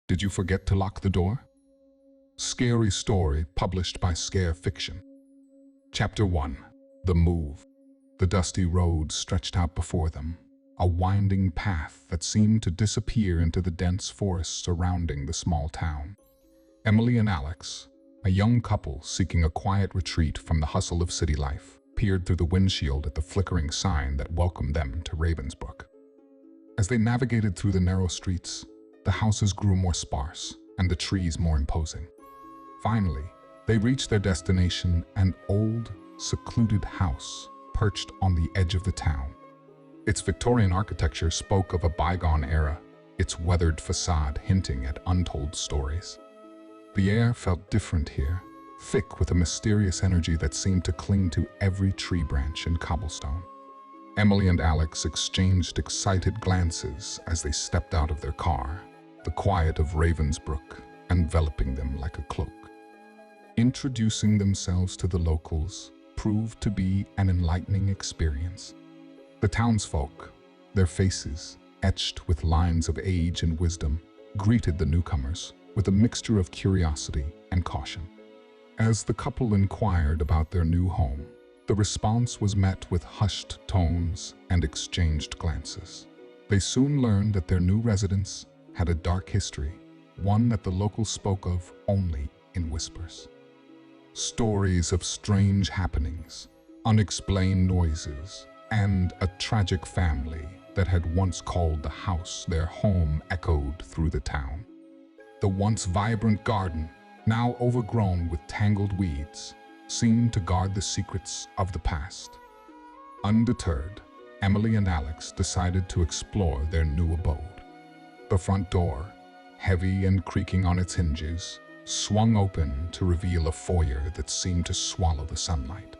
Did you forget to lock the door? Scary story published by Scare Fiction. Chapter 1. The Move. The dusty road stretched out before them, a winding path that seemed to disappear into the dense forest surrounding the small town. Emily and Alex, a young couple seeking a quiet retreat from the hustle of city life, peered through the windshield at the flickering sign that welcomed them to Ravensbrook. As they navigated through the narrow streets, the houses grew more sparse and the trees more imposing. Finally, they reached their destination, an old, secluded house perched on the edge of the town. Its Victorian architecture spoke of a bygone era, its weathered facade hinting at untold stories. The air felt different here, thick with a mysterious energy that seemed to cling to every tree branch and cobblestone. Emily and Alex exchanged excited glances as they stepped out of their car, the quiet of Ravensbrook enveloping them like a cloak. Introducing themselves to the locals proved to be an enlightening experience. The townsfolk, their faces etched with lines of age and wisdom, greeted the newcomers with a mixture of curiosity and caution. As the couple inquired about their new home, the response was met with hushed tones and exchanged glances. They soon learned that their new residence had a dark history, one that the locals spoke of only in whispers. Stories of strange happenings, unexplained noises, and a tragic family that had once called the house their home echoed through the town. The once vibrant garden, now overgrown with tangled weeds, seemed to guard the secrets of the past. Undeterred, Emily and Alex decided to explore their new abode. The front door, heavy and creaking on its hinges, swung open to reveal a foyer that seemed to swallow the sunlight.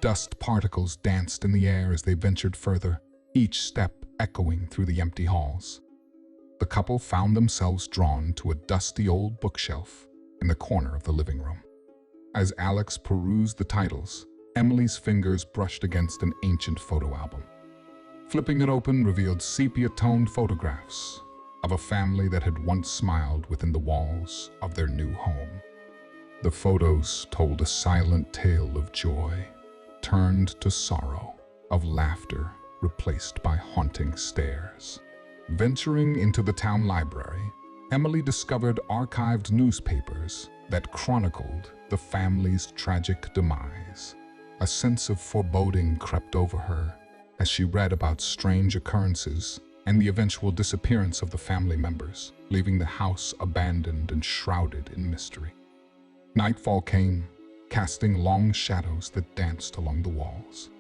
Dust particles danced in the air as they ventured further, each step echoing through the empty halls. The couple found themselves drawn to a dusty old bookshelf in the corner of the living room. As Alex perused the titles, Emily's fingers brushed against an ancient photo album. Flipping it open revealed sepia-toned photographs of a family that had once smiled within the walls of their new home. The photos told a silent tale of joy, turned to sorrow, of laughter replaced by haunting stares. Venturing into the town library, Emily discovered archived newspapers that chronicled the family's tragic demise. A sense of foreboding crept over her as she read about strange occurrences and the eventual disappearance of the family members, leaving the house abandoned and shrouded in mystery. Nightfall came, casting long shadows that danced along the walls.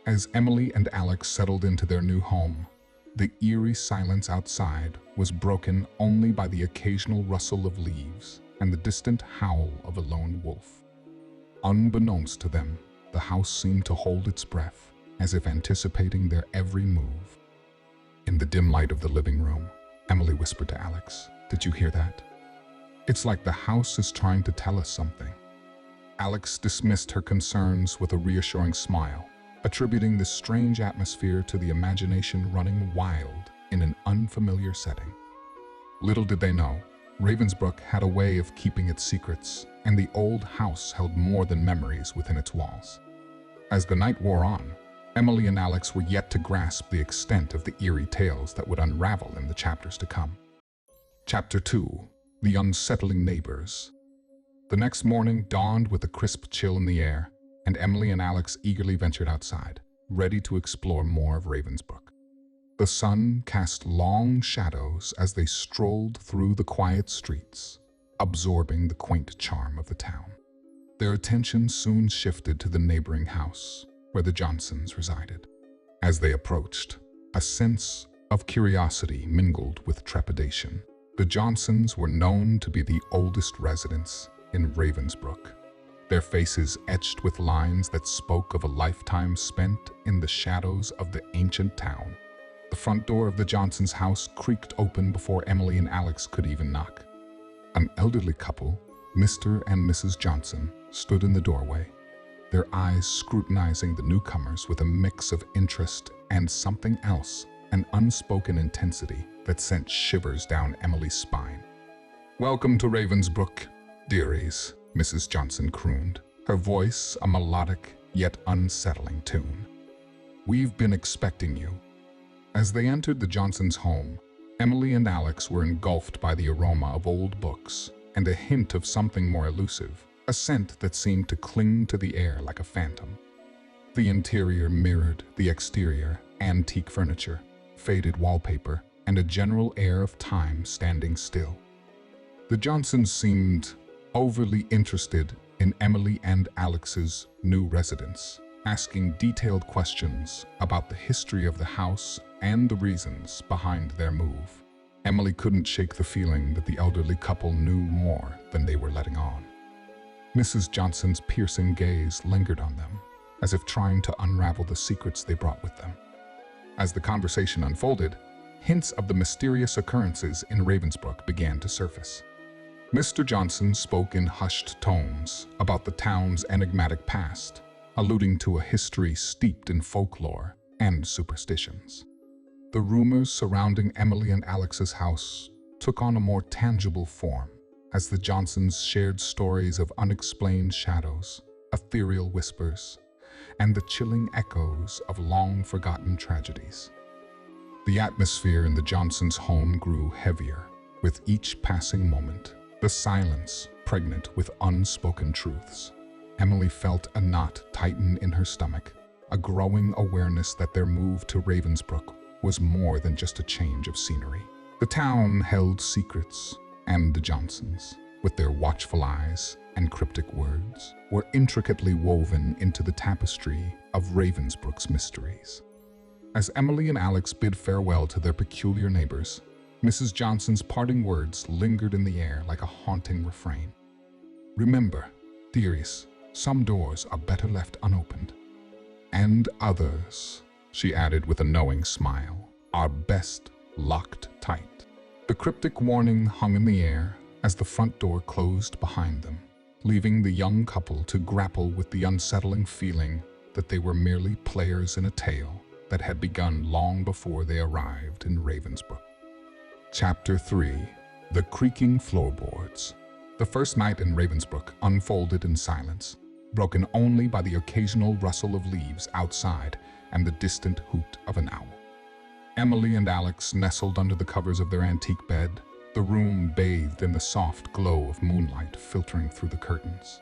As Emily and Alex settled into their new home, the eerie silence outside was broken only by the occasional rustle of leaves and the distant howl of a lone wolf. Unbeknownst to them, the house seemed to hold its breath, as if anticipating their every move. In the dim light of the living room, Emily whispered to Alex, "Did you hear that? It's like the house is trying to tell us something." Alex dismissed her concerns with a reassuring smile, attributing this strange atmosphere to the imagination running wild in an unfamiliar setting. Little did they know, Ravensbrook had a way of keeping its secrets, and the old house held more than memories within its walls. As the night wore on, Emily and Alex were yet to grasp the extent of the eerie tales that would unravel in the chapters to come. Chapter 2. The Unsettling Neighbors. The next morning dawned with a crisp chill in the air, and Emily and Alex eagerly ventured outside, ready to explore more of Ravensbrook. The sun cast long shadows as they strolled through the quiet streets, absorbing the quaint charm of the town. Their attention soon shifted to the neighboring house, where the Johnsons resided. As they approached, a sense of curiosity mingled with trepidation. The Johnsons were known to be the oldest residents in Ravensbrook, their faces etched with lines that spoke of a lifetime spent in the shadows of the ancient town. The front door of the Johnsons' house creaked open before Emily and Alex could even knock. An elderly couple, Mr. and Mrs. Johnson, stood in the doorway, their eyes scrutinizing the newcomers with a mix of interest and something else, an unspoken intensity that sent shivers down Emily's spine. "Welcome to Ravensbrook, dearies," Mrs. Johnson crooned, her voice a melodic yet unsettling tune. "We've been expecting you." As they entered the Johnsons' home, Emily and Alex were engulfed by the aroma of old books and a hint of something more elusive, a scent that seemed to cling to the air like a phantom. The interior mirrored the exterior, antique furniture, faded wallpaper, and a general air of time standing still. The Johnsons seemed overly interested in Emily and Alex's new residence, asking detailed questions about the history of the house and the reasons behind their move. Emily couldn't shake the feeling that the elderly couple knew more than they were letting on. Mrs. Johnson's piercing gaze lingered on them, as if trying to unravel the secrets they brought with them. As the conversation unfolded, hints of the mysterious occurrences in Ravensbrook began to surface. Mr. Johnson spoke in hushed tones about the town's enigmatic past, alluding to a history steeped in folklore and superstitions. The rumors surrounding Emily and Alex's house took on a more tangible form as the Johnsons shared stories of unexplained shadows, ethereal whispers, and the chilling echoes of long-forgotten tragedies. The atmosphere in the Johnsons' home grew heavier with each passing moment, the silence pregnant with unspoken truths. Emily felt a knot tighten in her stomach, a growing awareness that their move to Ravensbrook was more than just a change of scenery. The town held secrets, and the Johnsons, with their watchful eyes and cryptic words, were intricately woven into the tapestry of Ravensbrook's mysteries. As Emily and Alex bid farewell to their peculiar neighbors, Mrs. Johnson's parting words lingered in the air like a haunting refrain. "Remember, dearies, some doors are better left unopened, and others," she added with a knowing smile, "are best locked tight." The cryptic warning hung in the air as the front door closed behind them, leaving the young couple to grapple with the unsettling feeling that they were merely players in a tale that had begun long before they arrived in Ravensbrook. Chapter 3: The Creaking Floorboards. The first night in Ravensbrook unfolded in silence, broken only by the occasional rustle of leaves outside and the distant hoot of an owl. Emily and Alex nestled under the covers of their antique bed, the room bathed in the soft glow of moonlight filtering through the curtains.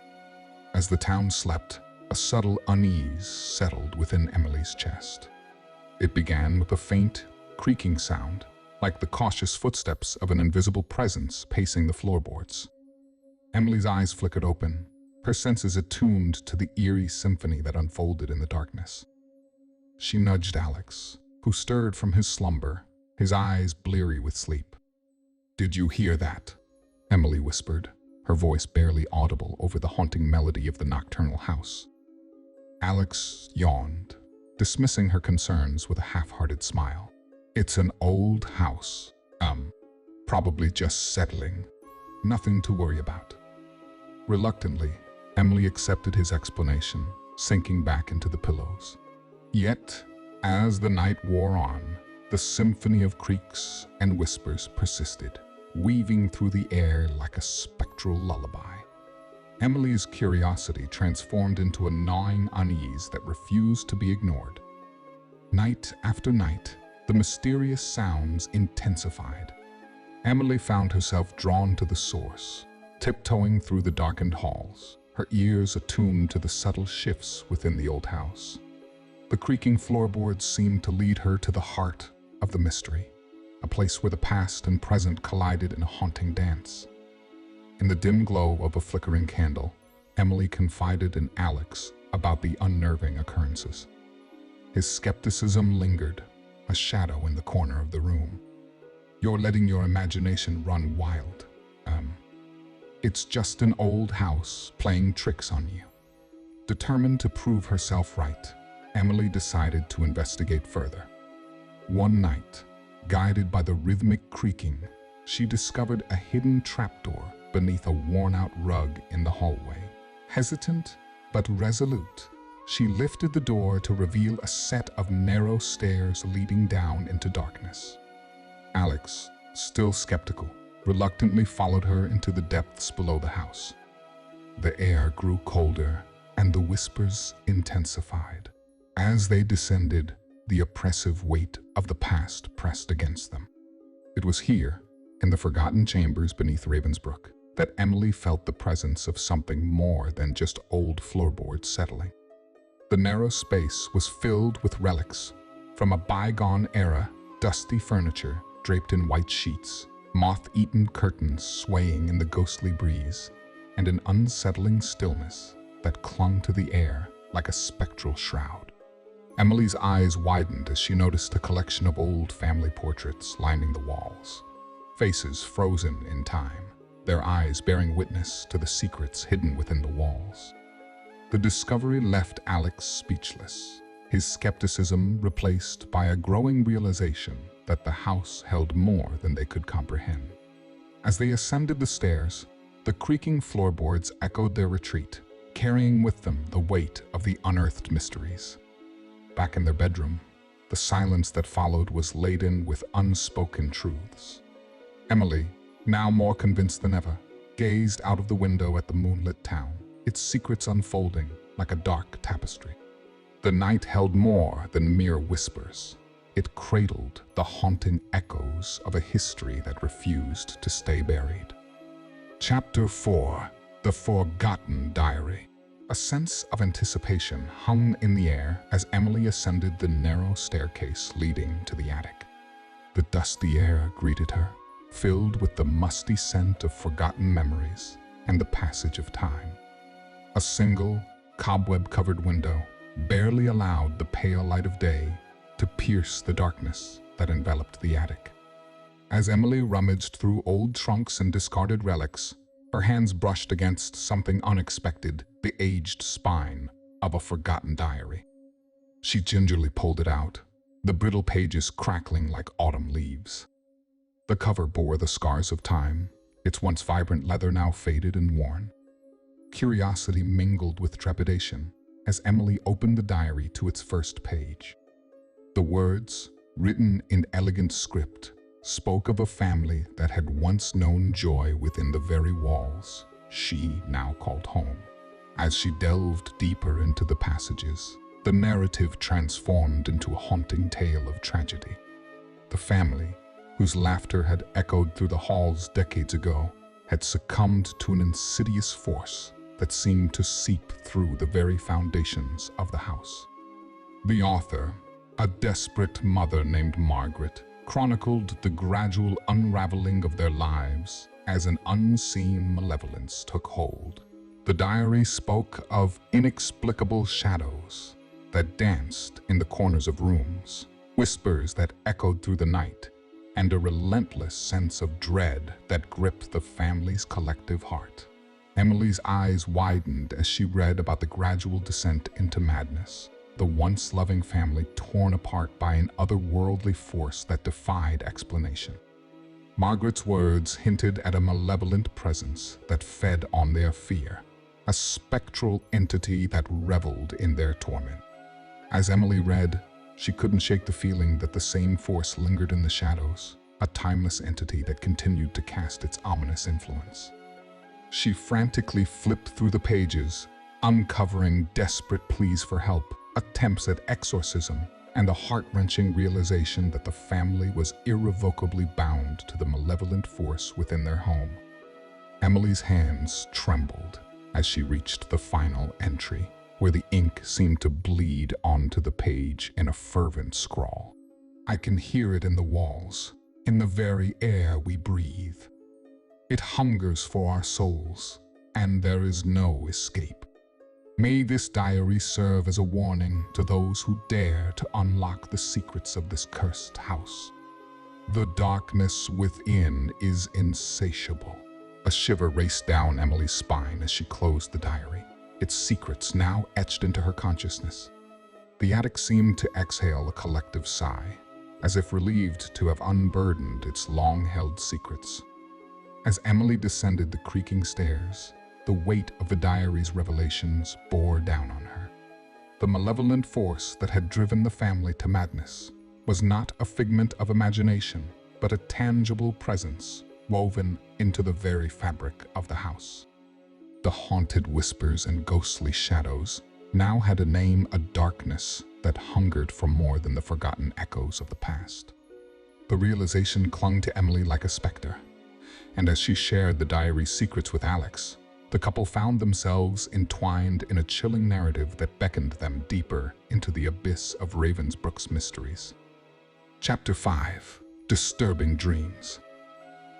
As the town slept, a subtle unease settled within Emily's chest. It began with a faint, creaking sound, like the cautious footsteps of an invisible presence pacing the floorboards. Emily's eyes flickered open, her senses attuned to the eerie symphony that unfolded in the darkness. She nudged Alex, who stirred from his slumber, his eyes bleary with sleep. "Did you hear that?" Emily whispered, her voice barely audible over the haunting melody of the nocturnal house. Alex yawned, dismissing her concerns with a half-hearted smile. "It's an old house. Probably just settling. Nothing to worry about." Reluctantly, Emily accepted his explanation, sinking back into the pillows. Yet, as the night wore on, the symphony of creaks and whispers persisted, weaving through the air like a spectral lullaby. Emily's curiosity transformed into a gnawing unease that refused to be ignored. Night after night, the mysterious sounds intensified. Emily found herself drawn to the source, tiptoeing through the darkened halls, her ears attuned to the subtle shifts within the old house. The creaking floorboards seemed to lead her to the heart of the mystery, a place where the past and present collided in a haunting dance. In the dim glow of a flickering candle, Emily confided in Alex about the unnerving occurrences. His skepticism lingered, a shadow in the corner of the room. "You're letting your imagination run wild. It's just an old house playing tricks on you." Determined to prove herself right, Emily decided to investigate further. One night, guided by the rhythmic creaking, she discovered a hidden trapdoor beneath a worn-out rug in the hallway. Hesitant but resolute, she lifted the door to reveal a set of narrow stairs leading down into darkness. Alex, still skeptical, reluctantly followed her into the depths below the house. The air grew colder, and the whispers intensified. As they descended, the oppressive weight of the past pressed against them. It was here, in the forgotten chambers beneath Ravensbrook, that Emily felt the presence of something more than just old floorboards settling. The narrow space was filled with relics from a bygone era, dusty furniture draped in white sheets, moth-eaten curtains swaying in the ghostly breeze, and an unsettling stillness that clung to the air like a spectral shroud. Emily's eyes widened as she noticed a collection of old family portraits lining the walls, faces frozen in time, their eyes bearing witness to the secrets hidden within the walls. The discovery left Alex speechless, his skepticism replaced by a growing realization that the house held more than they could comprehend. As they ascended the stairs, the creaking floorboards echoed their retreat, carrying with them the weight of the unearthed mysteries. Back in their bedroom, the silence that followed was laden with unspoken truths. Emily, now more convinced than ever, gazed out of the window at the moonlit town, its secrets unfolding like a dark tapestry. The night held more than mere whispers. It cradled the haunting echoes of a history that refused to stay buried. Chapter 4: The Forgotten Diary. A sense of anticipation hung in the air as Emily ascended the narrow staircase leading to the attic. The dusty air greeted her, filled with the musty scent of forgotten memories and the passage of time. A single, cobweb-covered window barely allowed the pale light of day to pierce the darkness that enveloped the attic. As Emily rummaged through old trunks and discarded relics, her hands brushed against something unexpected, the aged spine of a forgotten diary. She gingerly pulled it out, the brittle pages crackling like autumn leaves. The cover bore the scars of time, its once vibrant leather now faded and worn. Curiosity mingled with trepidation as Emily opened the diary to its first page. The words, written in elegant script, spoke of a family that had once known joy within the very walls she now called home. As she delved deeper into the passages, the narrative transformed into a haunting tale of tragedy. The family, whose laughter had echoed through the halls decades ago, had succumbed to an insidious force that seemed to seep through the very foundations of the house. The author, a desperate mother named Margaret, chronicled the gradual unraveling of their lives as an unseen malevolence took hold. The diary spoke of inexplicable shadows that danced in the corners of rooms, whispers that echoed through the night, and a relentless sense of dread that gripped the family's collective heart. Emily's eyes widened as she read about the gradual descent into madness, the once loving family torn apart by an otherworldly force that defied explanation. Margaret's words hinted at a malevolent presence that fed on their fear, a spectral entity that reveled in their torment. As Emily read, she couldn't shake the feeling that the same force lingered in the shadows, a timeless entity that continued to cast its ominous influence. She frantically flipped through the pages, uncovering desperate pleas for help, attempts at exorcism, and the heart-wrenching realization that the family was irrevocably bound to the malevolent force within their home. Emily's hands trembled as she reached the final entry, where the ink seemed to bleed onto the page in a fervent scrawl. "I can hear it in the walls, in the very air we breathe. It hungers for our souls, and there is no escape. May this diary serve as a warning to those who dare to unlock the secrets of this cursed house. The darkness within is insatiable." A shiver raced down Emily's spine as she closed the diary, its secrets now etched into her consciousness. The attic seemed to exhale a collective sigh, as if relieved to have unburdened its long-held secrets. As Emily descended the creaking stairs, the weight of the diary's revelations bore down on her. The malevolent force that had driven the family to madness was not a figment of imagination, but a tangible presence, woven into the very fabric of the house. The haunted whispers and ghostly shadows now had a name, a darkness that hungered for more than the forgotten echoes of the past. The realization clung to Emily like a specter, and as she shared the diary's secrets with Alex, the couple found themselves entwined in a chilling narrative that beckoned them deeper into the abyss of Ravensbrook's mysteries. Chapter 5: Disturbing Dreams.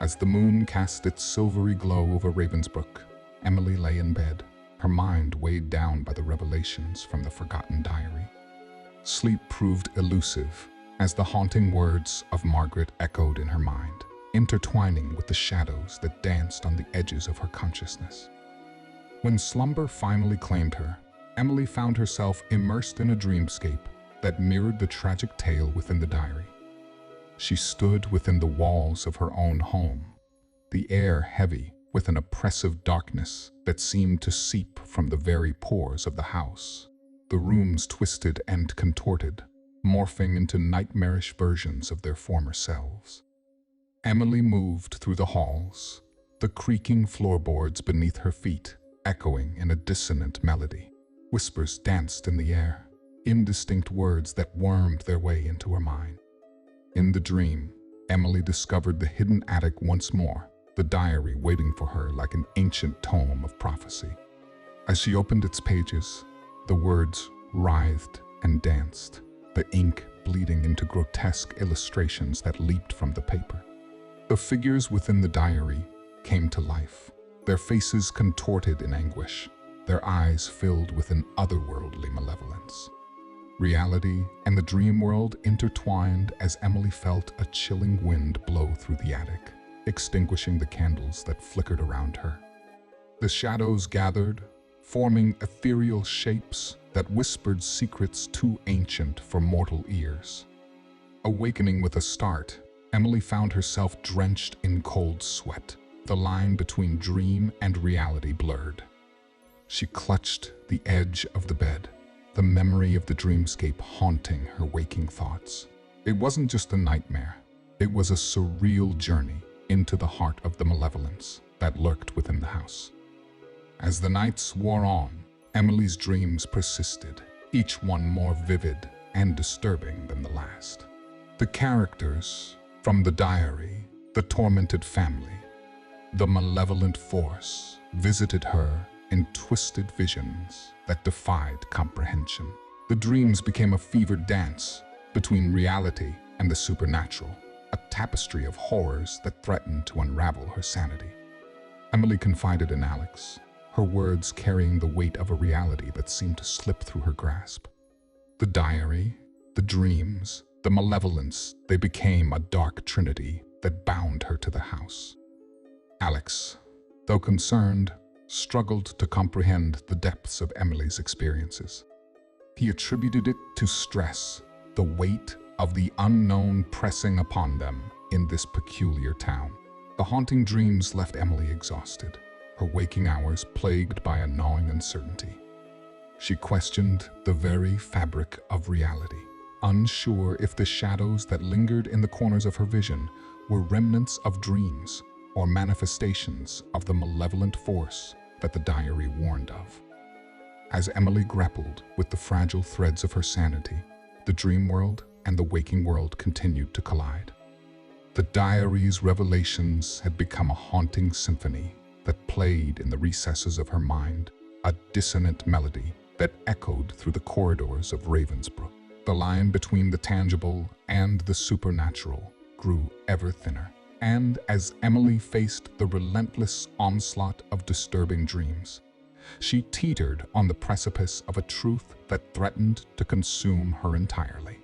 As the moon cast its silvery glow over Ravensbrook, Emily lay in bed, her mind weighed down by the revelations from the forgotten diary. Sleep proved elusive as the haunting words of Margaret echoed in her mind, intertwining with the shadows that danced on the edges of her consciousness. When slumber finally claimed her, Emily found herself immersed in a dreamscape that mirrored the tragic tale within the diary. She stood within the walls of her own home, the air heavy with an oppressive darkness that seemed to seep from the very pores of the house. The rooms twisted and contorted, morphing into nightmarish versions of their former selves. Emily moved through the halls, the creaking floorboards beneath her feet echoing in a dissonant melody. Whispers danced in the air, indistinct words that wormed their way into her mind. In the dream, Emily discovered the hidden attic once more, the diary waiting for her like an ancient tome of prophecy. As she opened its pages, the words writhed and danced, the ink bleeding into grotesque illustrations that leaped from the paper. The figures within the diary came to life, their faces contorted in anguish, their eyes filled with an otherworldly malevolence. Reality and the dream world intertwined as Emily felt a chilling wind blow through the attic, extinguishing the candles that flickered around her. The shadows gathered, forming ethereal shapes that whispered secrets too ancient for mortal ears. Awakening with a start, Emily found herself drenched in cold sweat, the line between dream and reality blurred. She clutched the edge of the bed, the memory of the dreamscape haunting her waking thoughts. It wasn't just a nightmare, it was a surreal journey into the heart of the malevolence that lurked within the house. As the nights wore on, Emily's dreams persisted, each one more vivid and disturbing than the last. The characters from the diary, the tormented family, the malevolent force visited her in twisted visions that defied comprehension. The dreams became a fevered dance between reality and the supernatural, a tapestry of horrors that threatened to unravel her sanity. Emily confided in Alex, her words carrying the weight of a reality that seemed to slip through her grasp. The diary, the dreams, the malevolence, they became a dark trinity that bound her to the house. Alex, though concerned, struggled to comprehend the depths of Emily's experiences. He attributed it to stress, the weight of the unknown pressing upon them in this peculiar town. The haunting dreams left Emily exhausted, her waking hours plagued by a gnawing uncertainty. She questioned the very fabric of reality, unsure if the shadows that lingered in the corners of her vision were remnants of dreams or manifestations of the malevolent force that the diary warned of. As Emily grappled with the fragile threads of her sanity, the dream world and the waking world continued to collide. The diary's revelations had become a haunting symphony that played in the recesses of her mind, a dissonant melody that echoed through the corridors of Ravensbrook. The line between the tangible and the supernatural grew ever thinner. And as Emily faced the relentless onslaught of disturbing dreams, she teetered on the precipice of a truth that threatened to consume her entirely.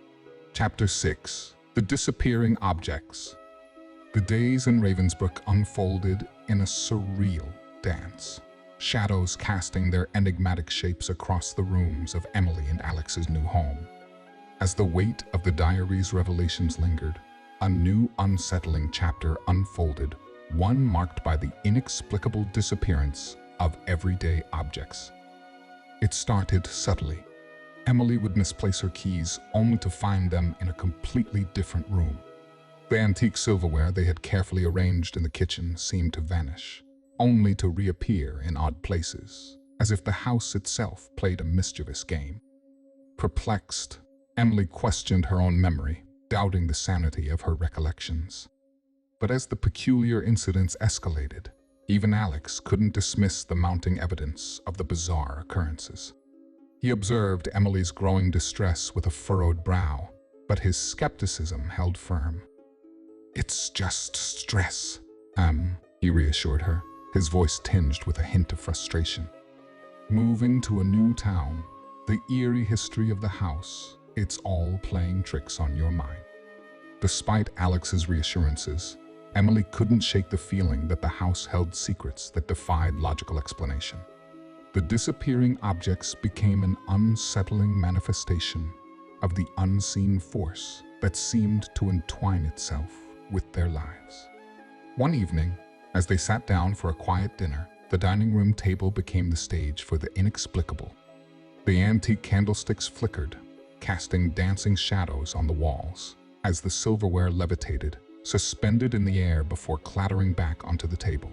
Chapter 6: The Disappearing Objects. The days in Ravensbrook unfolded in a surreal dance, shadows casting their enigmatic shapes across the rooms of Emily and Alex's new home. As the weight of the diary's revelations lingered, a new unsettling chapter unfolded, one marked by the inexplicable disappearance of everyday objects. It started subtly. Emily would misplace her keys only to find them in a completely different room. The antique silverware they had carefully arranged in the kitchen seemed to vanish, only to reappear in odd places, as if the house itself played a mischievous game. Perplexed, Emily questioned her own memory, doubting the sanity of her recollections. But as the peculiar incidents escalated, even Alex couldn't dismiss the mounting evidence of the bizarre occurrences. He observed Emily's growing distress with a furrowed brow, but his skepticism held firm. "It's just stress," he reassured her, his voice tinged with a hint of frustration. Moving to a new town, the eerie history of the house, it's all playing tricks on your mind. Despite Alex's reassurances, Emily couldn't shake the feeling that the house held secrets that defied logical explanation. The disappearing objects became an unsettling manifestation of the unseen force that seemed to entwine itself with their lives. One evening, as they sat down for a quiet dinner, the dining room table became the stage for the inexplicable. The antique candlesticks flickered, casting dancing shadows on the walls, as the silverware levitated, suspended in the air before clattering back onto the table.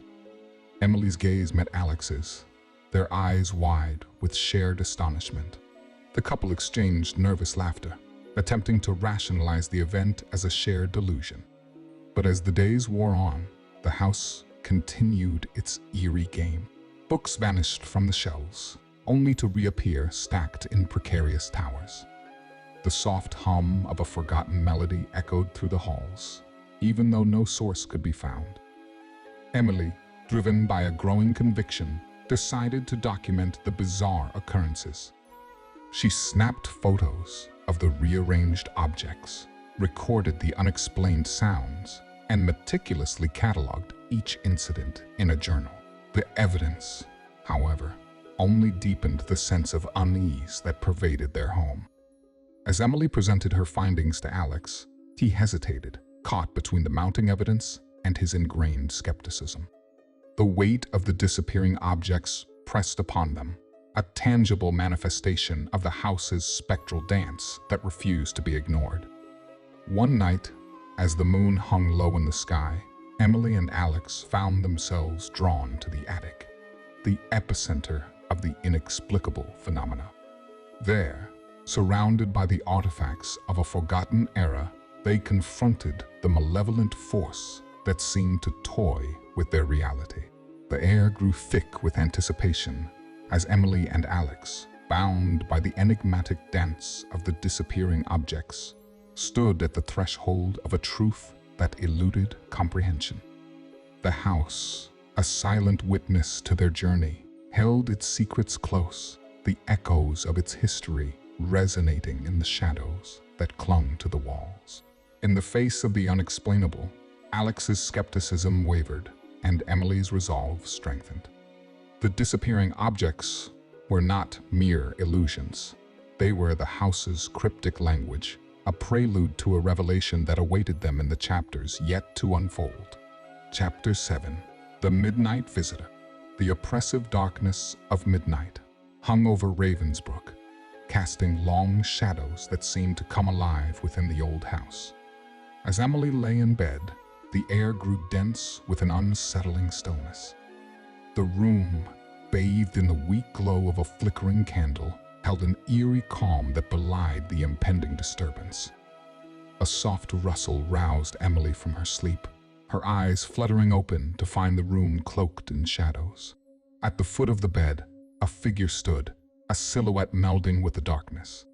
Emily's gaze met Alex's, their eyes wide with shared astonishment. The couple exchanged nervous laughter, attempting to rationalize the event as a shared delusion. But as the days wore on, the house continued its eerie game. Books vanished from the shelves, only to reappear stacked in precarious towers. The soft hum of a forgotten melody echoed through the halls, even though no source could be found. Emily, driven by a growing conviction, decided to document the bizarre occurrences. She snapped photos of the rearranged objects, recorded the unexplained sounds, and meticulously cataloged each incident in a journal. The evidence, however, only deepened the sense of unease that pervaded their home. As Emily presented her findings to Alex, he hesitated, caught between the mounting evidence and his ingrained skepticism. The weight of the disappearing objects pressed upon them, a tangible manifestation of the house's spectral dance that refused to be ignored. One night, as the moon hung low in the sky, Emily and Alex found themselves drawn to the attic, the epicenter of the inexplicable phenomena. There, surrounded by the artifacts of a forgotten era, they confronted the malevolent force that seemed to toy with their reality. The air grew thick with anticipation as Emily and Alex, bound by the enigmatic dance of the disappearing objects, stood at the threshold of a truth that eluded comprehension. The house, a silent witness to their journey, held its secrets close, the echoes of its history resonating in the shadows that clung to the walls. In the face of the unexplainable, Alex's skepticism wavered, and Emily's resolve strengthened. The disappearing objects were not mere illusions. They were the house's cryptic language, a prelude to a revelation that awaited them in the chapters yet to unfold. Chapter 7. The Midnight Visitor. The oppressive darkness of midnight hung over Ravensbrook, casting long shadows that seemed to come alive within the old house. As Emily lay in bed, the air grew dense with an unsettling stillness. The room, bathed in the weak glow of a flickering candle, held an eerie calm that belied the impending disturbance. A soft rustle roused Emily from her sleep, her eyes fluttering open to find the room cloaked in shadows. At the foot of the bed, a figure stood, a silhouette melding with the darkness.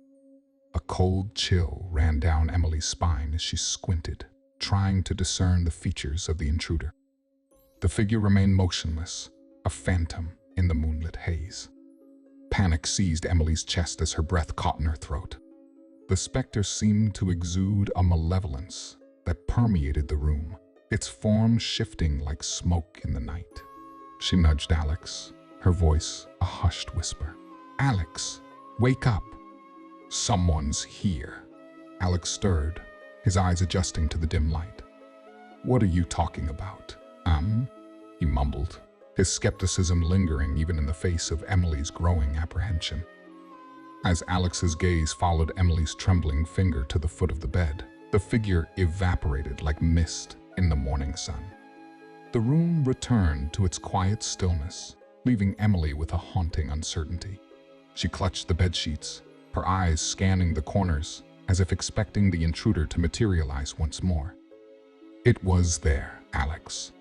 A cold chill ran down Emily's spine as she squinted, trying to discern the features of the intruder. The figure remained motionless, a phantom in the moonlit haze. Panic seized Emily's chest as her breath caught in her throat. The specter seemed to exude a malevolence that permeated the room, its form shifting like smoke in the night. She nudged Alex, her voice a hushed whisper. "Alex, wake up! Someone's here." Alex stirred, his eyes adjusting to the dim light. "What are you talking about?" He mumbled, his skepticism lingering even in the face of Emily's growing apprehension. As Alex's gaze followed Emily's trembling finger to the foot of the bed, The figure evaporated like mist in the morning sun. The room returned to its quiet stillness, leaving Emily with a haunting uncertainty. She clutched the bedsheets, her eyes scanning the corners, as if expecting the intruder to materialize once more. "It was there, Alex.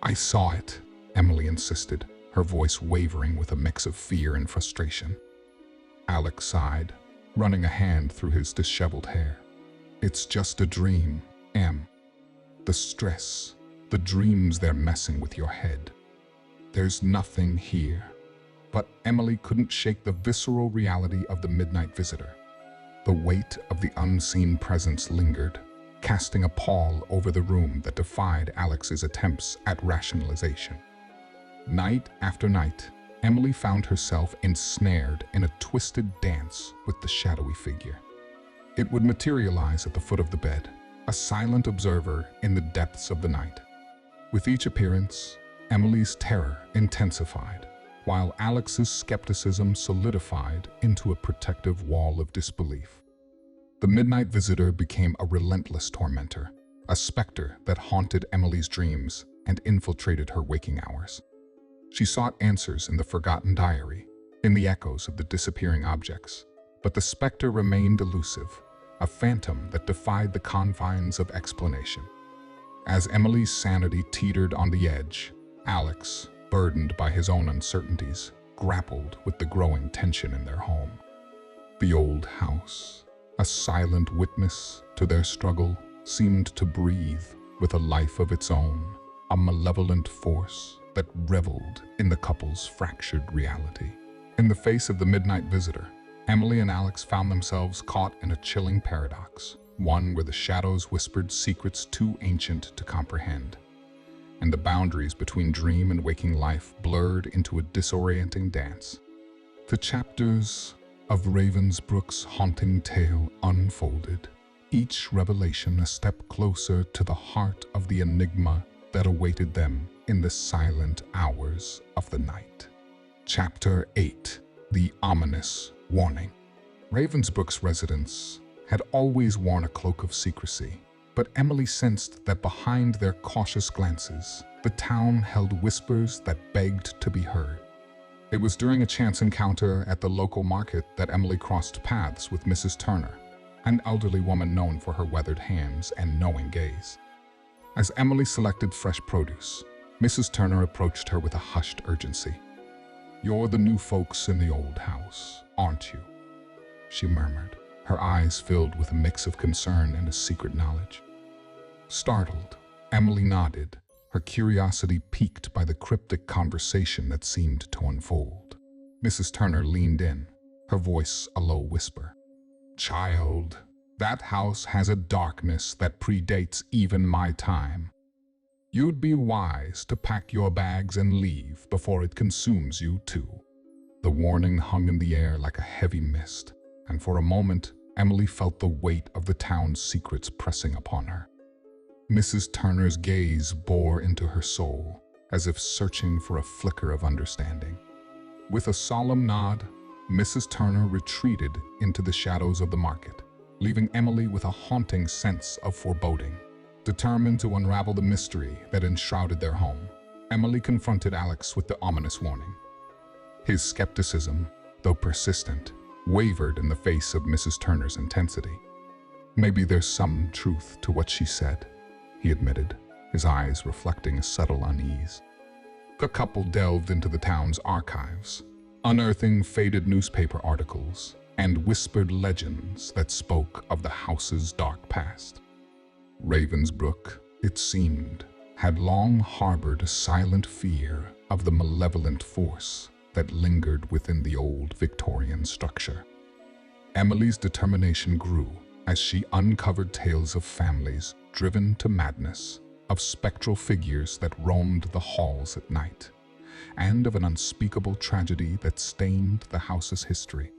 I saw it," Emily insisted, her voice wavering with a mix of fear and frustration. Alex sighed, running a hand through his disheveled hair. "It's just a dream, Em. The stress, the dreams, they're messing with your head. There's nothing here." But Emily couldn't shake the visceral reality of the midnight visitor. The weight of the unseen presence lingered, casting a pall over the room that defied Alex's attempts at rationalization. Night after night, Emily found herself ensnared in a twisted dance with the shadowy figure. It would materialize at the foot of the bed, a silent observer in the depths of the night. With each appearance, Emily's terror intensified, while Alex's skepticism solidified into a protective wall of disbelief. The midnight visitor became a relentless tormentor, a specter that haunted Emily's dreams and infiltrated her waking hours. She sought answers in the forgotten diary, in the echoes of the disappearing objects, but the specter remained elusive, a phantom that defied the confines of explanation. As Emily's sanity teetered on the edge, Alex, burdened by his own uncertainties, grappled with the growing tension in their home. The old house, a silent witness to their struggle, seemed to breathe with a life of its own, a malevolent force that reveled in the couple's fractured reality. In the face of the midnight visitor, Emily and Alex found themselves caught in a chilling paradox, one where the shadows whispered secrets too ancient to comprehend, and the boundaries between dream and waking life blurred into a disorienting dance. The chapters of Ravensbrook's haunting tale unfolded, each revelation a step closer to the heart of the enigma that awaited them in the silent hours of the night. Chapter 8: The Ominous Warning. Ravensbrook's residents had always worn a cloak of secrecy, but Emily sensed that behind their cautious glances, the town held whispers that begged to be heard. It was during a chance encounter at the local market that Emily crossed paths with Mrs. Turner, an elderly woman known for her weathered hands and knowing gaze. As Emily selected fresh produce, Mrs. Turner approached her with a hushed urgency. "You're the new folks in the old house, aren't you?" she murmured, her eyes filled with a mix of concern and a secret knowledge. Startled, Emily nodded, her curiosity piqued by the cryptic conversation that seemed to unfold. Mrs. Turner leaned in, her voice a low whisper. "Child, that house has a darkness that predates even my time. You'd be wise to pack your bags and leave before it consumes you too." The warning hung in the air like a heavy mist, and for a moment, Emily felt the weight of the town's secrets pressing upon her. Mrs. Turner's gaze bore into her soul, as if searching for a flicker of understanding. With a solemn nod, Mrs. Turner retreated into the shadows of the market, leaving Emily with a haunting sense of foreboding. Determined to unravel the mystery that enshrouded their home, Emily confronted Alex with the ominous warning. His skepticism, though persistent, wavered in the face of Mrs. Turner's intensity. "Maybe there's some truth to what she said," he admitted, his eyes reflecting a subtle unease. The couple delved into the town's archives, unearthing faded newspaper articles and whispered legends that spoke of the house's dark past. Ravensbrook, it seemed, had long harbored a silent fear of the malevolent force that lingered within the old Victorian structure. Emily's determination grew as she uncovered tales of families driven to madness, of spectral figures that roamed the halls at night, and of an unspeakable tragedy that stained the house's history.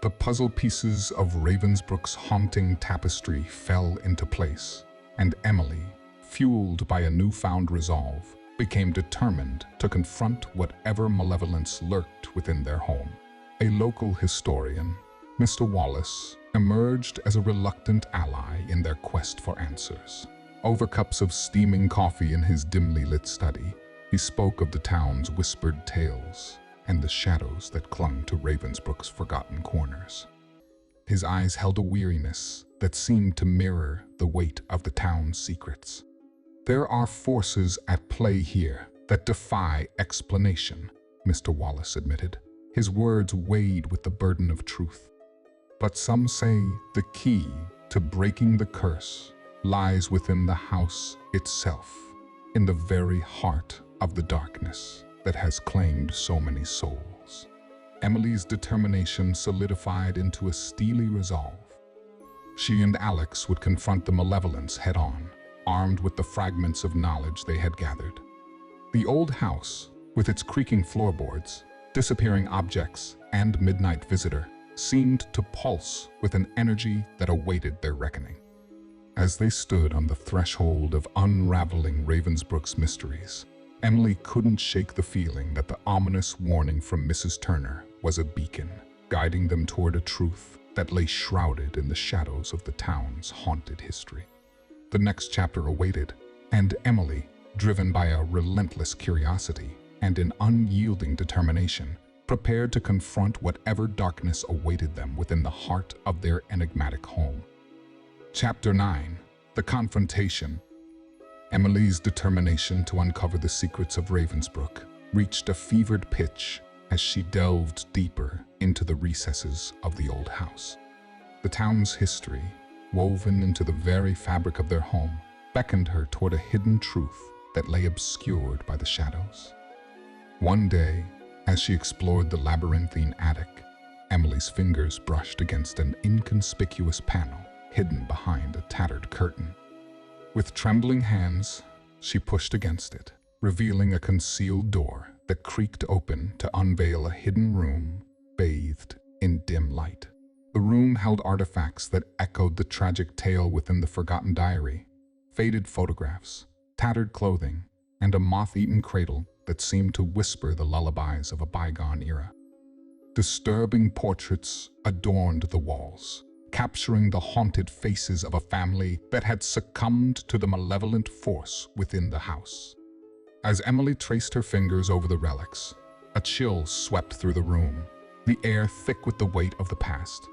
The puzzle pieces of Ravensbrook's haunting tapestry fell into place, and Emily, fueled by a newfound resolve, became determined to confront whatever malevolence lurked within their home. A local historian, Mr. Wallace, emerged as a reluctant ally in their quest for answers. Over cups of steaming coffee in his dimly lit study, he spoke of the town's whispered tales and the shadows that clung to Ravensbrook's forgotten corners. His eyes held a weariness that seemed to mirror the weight of the town's secrets. "There are forces at play here that defy explanation," Mr. Wallace admitted. His words weighed with the burden of truth. "But some say the key to breaking the curse lies within the house itself, in the very heart of the darkness that has claimed so many souls." Emily's determination solidified into a steely resolve. She and Alex would confront the malevolence head-on, armed with the fragments of knowledge they had gathered. The old house, with its creaking floorboards, disappearing objects, and midnight visitor, seemed to pulse with an energy that awaited their reckoning. As they stood on the threshold of unraveling Ravensbrook's mysteries, Emily couldn't shake the feeling that the ominous warning from Mrs. Turner was a beacon, guiding them toward a truth that lay shrouded in the shadows of the town's haunted history. The next chapter awaited, and Emily, driven by a relentless curiosity and an unyielding determination, prepared to confront whatever darkness awaited them within the heart of their enigmatic home. Chapter 9: The Confrontation. Emily's determination to uncover the secrets of Ravensbrook reached a fevered pitch as she delved deeper into the recesses of the old house. The town's history, woven into the very fabric of their home, beckoned her toward a hidden truth that lay obscured by the shadows. One day, as she explored the labyrinthine attic, Emily's fingers brushed against an inconspicuous panel hidden behind a tattered curtain. With trembling hands, she pushed against it, revealing a concealed door that creaked open to unveil a hidden room bathed in dim light. The room held artifacts that echoed the tragic tale within the forgotten diary: faded photographs, tattered clothing, and a moth-eaten cradle that seemed to whisper the lullabies of a bygone era. Disturbing portraits adorned the walls, capturing the haunted faces of a family that had succumbed to the malevolent force within the house. As Emily traced her fingers over the relics, a chill swept through the room, the air thick with the weight of the past.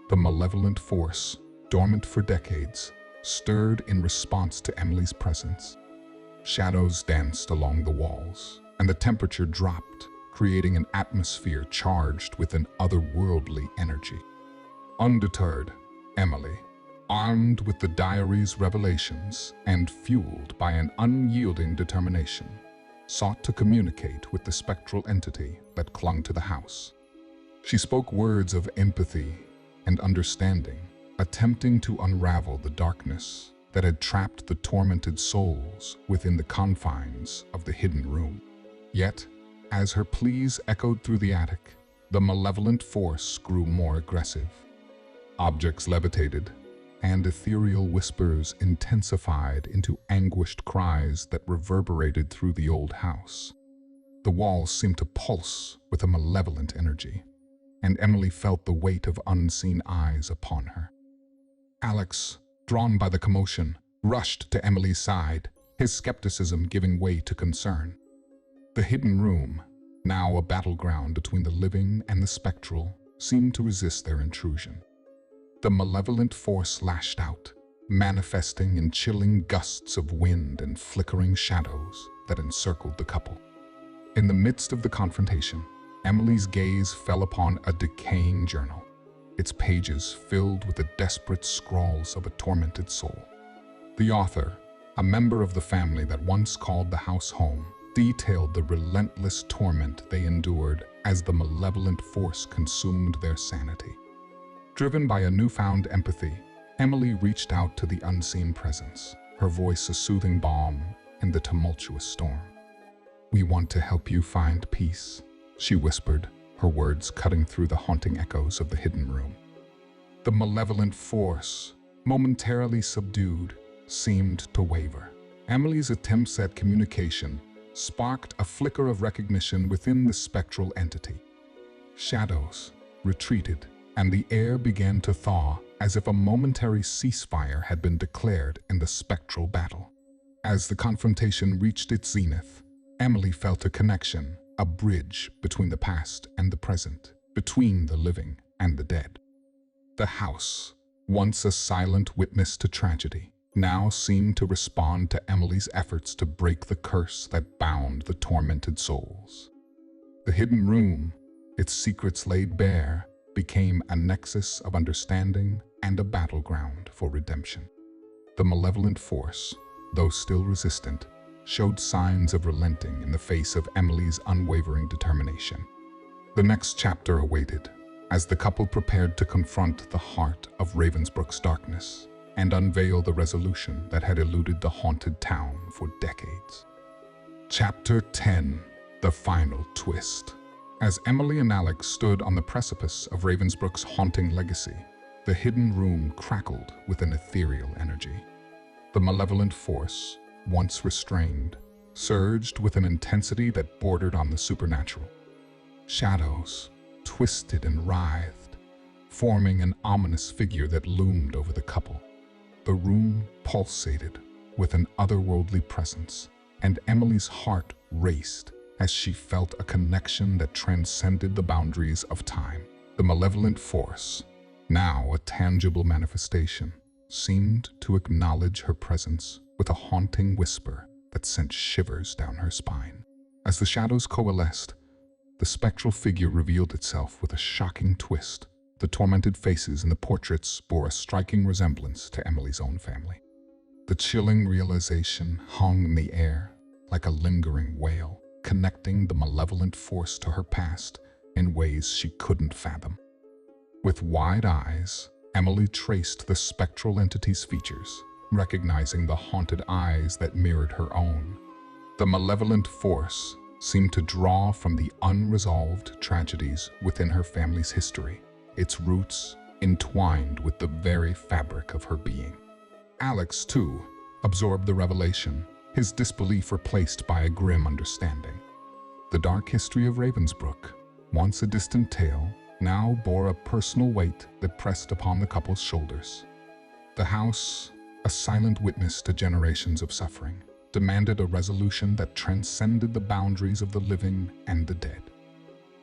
The malevolent force, dormant for decades, stirred in response to Emily's presence. Shadows danced along the walls, and the temperature dropped, creating an atmosphere charged with an otherworldly energy. Undeterred, Emily, armed with the diary's revelations and fueled by an unyielding determination, sought to communicate with the spectral entity that clung to the house. She spoke words of empathy and understanding, attempting to unravel the darkness that had trapped the tormented souls within the confines of the hidden room. Yet, as her pleas echoed through the attic, the malevolent force grew more aggressive. Objects levitated, and ethereal whispers intensified into anguished cries that reverberated through the old house. The walls seemed to pulse with a malevolent energy, and Emily felt the weight of unseen eyes upon her. Alex, drawn by the commotion, rushed to Emily's side, his skepticism giving way to concern. The hidden room, now a battleground between the living and the spectral, seemed to resist their intrusion. The malevolent force lashed out, manifesting in chilling gusts of wind and flickering shadows that encircled the couple. In the midst of the confrontation, Emily's gaze fell upon a decaying journal, its pages filled with the desperate scrawls of a tormented soul. The author, a member of the family that once called the house home, detailed the relentless torment they endured as the malevolent force consumed their sanity. Driven by a newfound empathy, Emily reached out to the unseen presence, her voice a soothing balm in the tumultuous storm. "We want to help you find peace," she whispered, her words cutting through the haunting echoes of the hidden room. The malevolent force, momentarily subdued, seemed to waver. Emily's attempts at communication sparked a flicker of recognition within the spectral entity. Shadows retreated, and the air began to thaw as if a momentary ceasefire had been declared in the spectral battle. As the confrontation reached its zenith, Emily felt a connection, a bridge between the past and the present, between the living and the dead. The house, once a silent witness to tragedy, now seemed to respond to Emily's efforts to break the curse that bound the tormented souls. The hidden room, its secrets laid bare, became a nexus of understanding and a battleground for redemption. The malevolent force, though still resistant, showed signs of relenting in the face of Emily's unwavering determination. The next chapter awaited, as the couple prepared to confront the heart of Ravensbrook's darkness and unveil the resolution that had eluded the haunted town for decades. Chapter 10: The Final Twist. As Emily and Alex stood on the precipice of Ravensbrook's haunting legacy, the hidden room crackled with an ethereal energy. The malevolent force, once restrained, surged with an intensity that bordered on the supernatural. Shadows twisted and writhed, forming an ominous figure that loomed over the couple. The room pulsated with an otherworldly presence, and Emily's heart raced as she felt a connection that transcended the boundaries of time. The malevolent force, now a tangible manifestation, seemed to acknowledge her presence with a haunting whisper that sent shivers down her spine. As the shadows coalesced, the spectral figure revealed itself with a shocking twist. The tormented faces in the portraits bore a striking resemblance to Emily's own family. The chilling realization hung in the air like a lingering wail, connecting the malevolent force to her past in ways she couldn't fathom. With wide eyes, Emily traced the spectral entity's features, recognizing the haunted eyes that mirrored her own. The malevolent force seemed to draw from the unresolved tragedies within her family's history, its roots entwined with the very fabric of her being. Alex, too, absorbed the revelation, his disbelief replaced by a grim understanding. The dark history of Ravensbrook, once a distant tale, now bore a personal weight that pressed upon the couple's shoulders. The house, a silent witness to generations of suffering, demanded a resolution that transcended the boundaries of the living and the dead.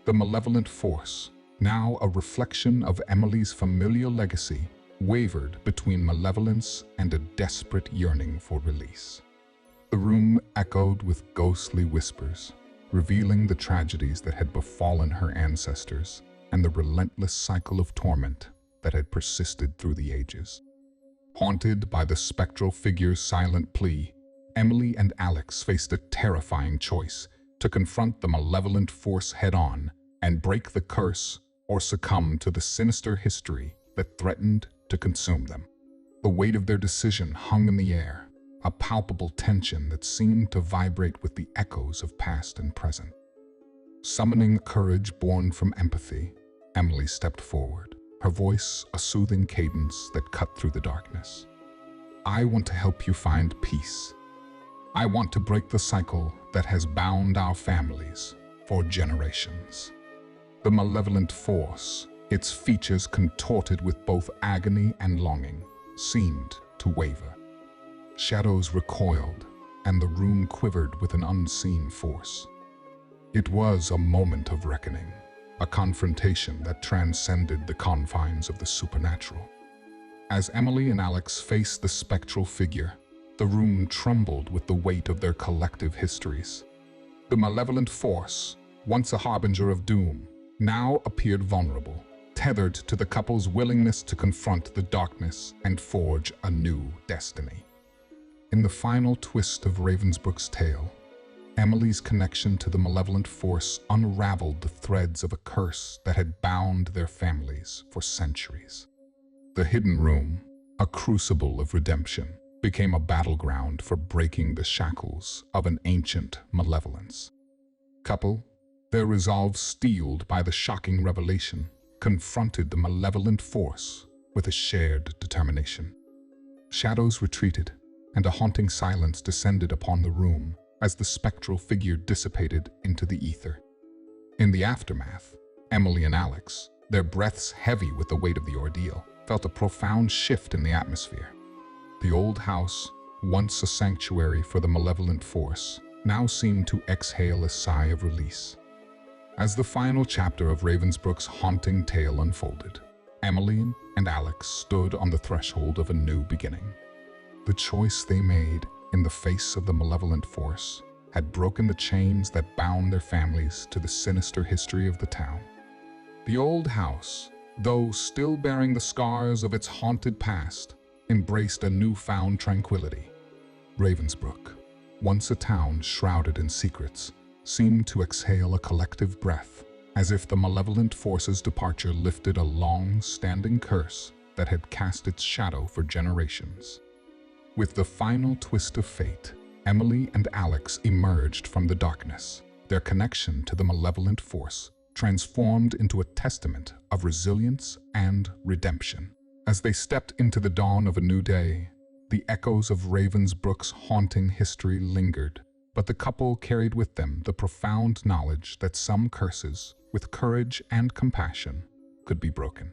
The malevolent force, now a reflection of Emily's familial legacy, wavered between malevolence and a desperate yearning for release. The room echoed with ghostly whispers, revealing the tragedies that had befallen her ancestors and the relentless cycle of torment that had persisted through the ages. Haunted by the spectral figure's silent plea, Emily and Alex faced a terrifying choice: to confront the malevolent force head-on and break the curse, or succumb to the sinister history that threatened to consume them. The weight of their decision hung in the air, a palpable tension that seemed to vibrate with the echoes of past and present. Summoning courage born from empathy, Emily stepped forward, her voice a soothing cadence that cut through the darkness. "I want to help you find peace. I want to break the cycle that has bound our families for generations." The malevolent force, its features contorted with both agony and longing, seemed to waver. Shadows recoiled, and the room quivered with an unseen force. It was a moment of reckoning, a confrontation that transcended the confines of the supernatural. As Emily and Alex faced the spectral figure, the room trembled with the weight of their collective histories. The malevolent force, once a harbinger of doom, now appeared vulnerable, tethered to the couple's willingness to confront the darkness and forge a new destiny. In the final twist of Ravensbrook's tale, Emily's connection to the malevolent force unraveled the threads of a curse that had bound their families for centuries. The hidden room, a crucible of redemption, became a battleground for breaking the shackles of an ancient malevolence. Couple, their resolve steeled by the shocking revelation, confronted the malevolent force with a shared determination. Shadows retreated, and a haunting silence descended upon the room as the spectral figure dissipated into the ether. In the aftermath, Emily and Alex, their breaths heavy with the weight of the ordeal, felt a profound shift in the atmosphere. The old house, once a sanctuary for the malevolent force, now seemed to exhale a sigh of release. As the final chapter of Ravensbrook's haunting tale unfolded, Emily and Alex stood on the threshold of a new beginning. The choice they made in the face of the malevolent force had broken the chains that bound their families to the sinister history of the town. The old house, though still bearing the scars of its haunted past, embraced a newfound tranquility. Ravensbrook, once a town shrouded in secrets, seemed to exhale a collective breath, as if the malevolent force's departure lifted a long-standing curse that had cast its shadow for generations. With the final twist of fate, Emily and Alex emerged from the darkness, their connection to the malevolent force transformed into a testament of resilience and redemption. As they stepped into the dawn of a new day, the echoes of Ravensbrook's haunting history lingered, but the couple carried with them the profound knowledge that some curses, with courage and compassion, could be broken.